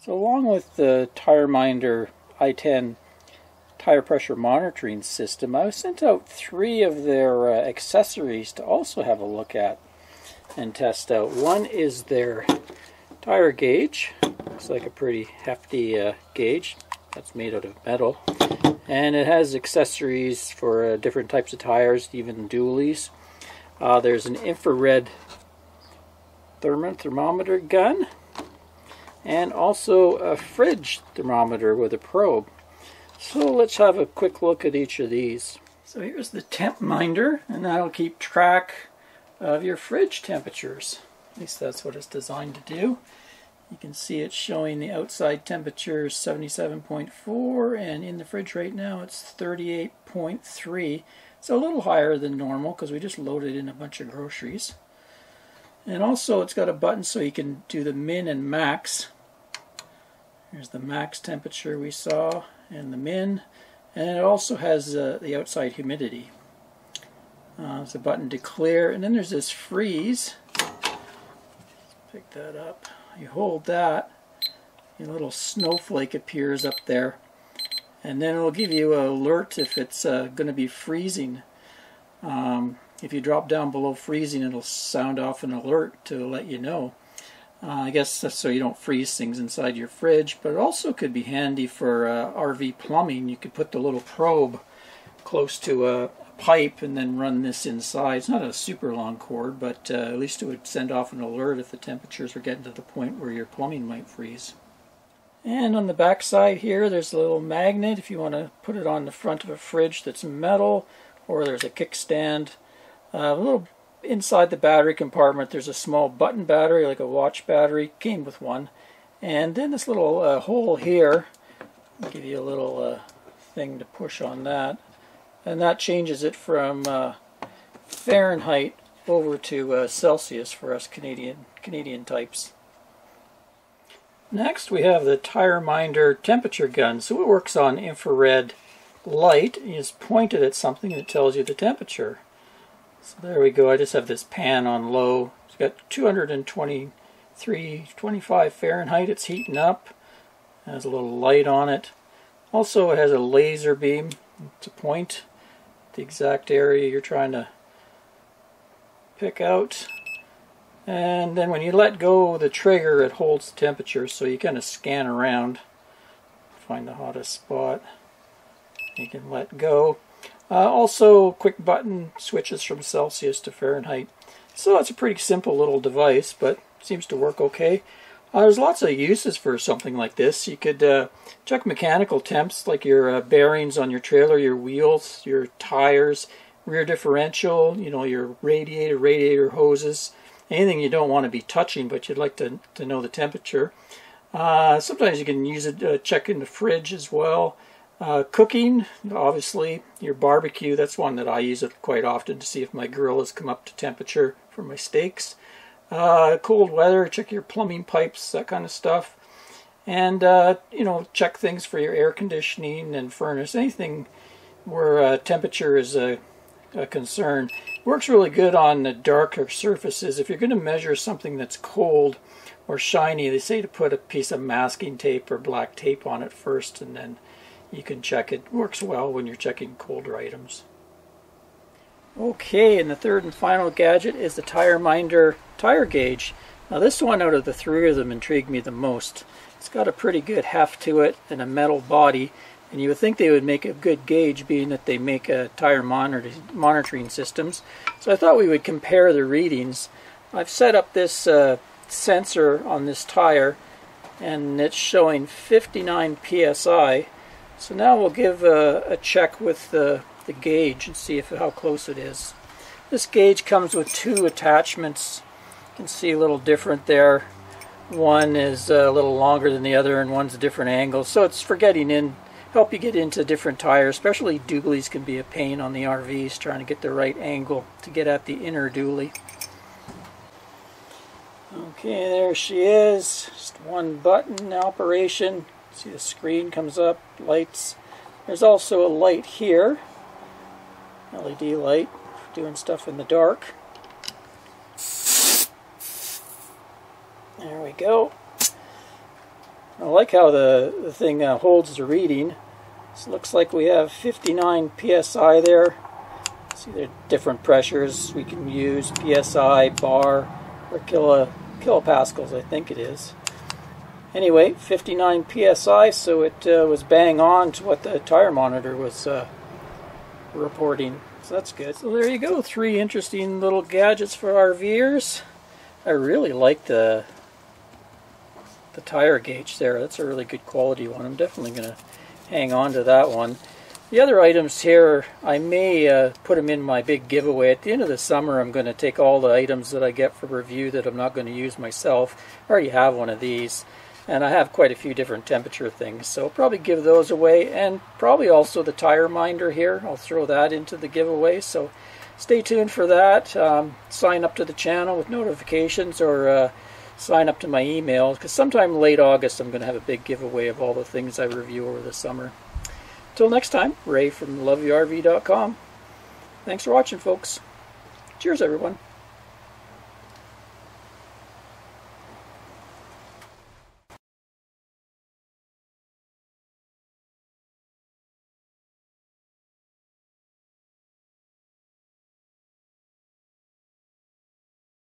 So along with the TireMinder i10 tire pressure monitoring system, I sent out 3 of their accessories to also have a look at and test out. One is their tire gauge. Looks like a pretty hefty gauge that's made out of metal. And it has accessories for different types of tires, even dualies. There's an infrared thermometer gun, and also a fridge thermometer with a probe. So let's have a quick look at each of these. So here's the Temp Minder, and that'll keep track of your fridge temperatures. At least that's what it's designed to do. You can see it's showing the outside temperature is 77.4, and in the fridge right now it's 38.3. It's a little higher than normal because we just loaded in a bunch of groceries. And also it's got a button so you can do the min and max. Here's the max temperature we saw and the min. And it also has the outside humidity. There's a button to clear, and then there's this freeze. Let's pick that up. You hold that, a little snowflake appears up there, and then it'll give you an alert if it's going to be freezing. If you drop down below freezing, it'll sound off an alert to let you know. I guess that's so you don't freeze things inside your fridge, but it also could be handy for RV plumbing. You could put the little probe close to a pipe and then run this inside. It's not a super long cord, but at least it would send off an alert if the temperatures are getting to the point where your plumbing might freeze. And on the back side here, there's a little magnet if you want to put it on the front of a fridge that's metal, or there's a kickstand. A little inside the battery compartment, there's a small button battery, like a watch battery. Came with one. And then this little hole here, I'll give you a little thing to push on that. And that changes it from Fahrenheit over to Celsius for us Canadian types. Next we have the TireMinder temperature gun. So it works on infrared light. You just point it at something and it tells you the temperature. So there we go. I just have this pan on low. It's got 223.25 Fahrenheit. It's heating up. It has a little light on it. Also it has a laser beam to point the exact area you're trying to pick out. And then when you let go of the trigger, it holds the temperature, so you kind of scan around, find the hottest spot. You can let go. Also, quick button switches from Celsius to Fahrenheit. So it's a pretty simple little device, but seems to work okay. There's lots of uses for something like this. You could check mechanical temps, like your bearings on your trailer, your wheels, your tires, rear differential, your radiator hoses, anything you don't want to be touching but you'd like to know the temperature. Sometimes you can use it check in the fridge as well. Cooking, obviously, your barbecue, that's one that I use it quite often to see if my grill has come up to temperature for my steaks. Cold weather, check your plumbing pipes, that kind of stuff. And, check things for your air conditioning and furnace, anything where temperature is a concern. Works really good on the darker surfaces. If you're going to measure something that's cold or shiny, they say to put a piece of masking tape or black tape on it first, and then you can check it. Works well when you're checking colder items. Okay, and the third and final gadget is the TireMinder tire gauge. Now this one out of the 3 of them intrigued me the most. It's got a pretty good heft to it and a metal body, and you would think they would make a good gauge being that they make tire monitoring systems. So I thought we would compare the readings. I've set up this sensor on this tire, and it's showing 59 psi. So now we'll give a check with the gauge and see how close it is. This gauge comes with 2 attachments. You can see a little different there. One is a little longer than the other, and one's a different angle. So it's for getting in, help you get into different tires. Especially dualies can be a pain on the RVs, trying to get the right angle to get at the inner dually. Okay, there she is. Just one button in operation. See the screen comes up, lights. There's also a light here, LED light, for doing stuff in the dark. There we go. I like how the thing holds the reading. So it looks like we have 59 psi there. See, there are different pressures we can use: psi, bar, or kilopascals, I think it is. Anyway, 59 psi, so it was bang on to what the tire monitor was reporting. So that's good. So there you go, 3 interesting little gadgets for RVers. I really like the tire gauge there. That's a really good quality one. I'm definitely going to hang on to that one. The other items here, I may put them in my big giveaway. At the end of the summer, I'm going to take all the items that I get for review that I'm not going to use myself. I already have one of these, and I have quite a few different temperature things, so I'll probably give those away, and probably also the TireMinder here. I'll throw that into the giveaway, so stay tuned for that. Sign up to the channel with notifications, or sign up to my email, because sometime late August I'm going to have a big giveaway of all the things I review over the summer. Till next time, Ray from loveyourrv.com. Thanks for watching, folks. Cheers, everyone.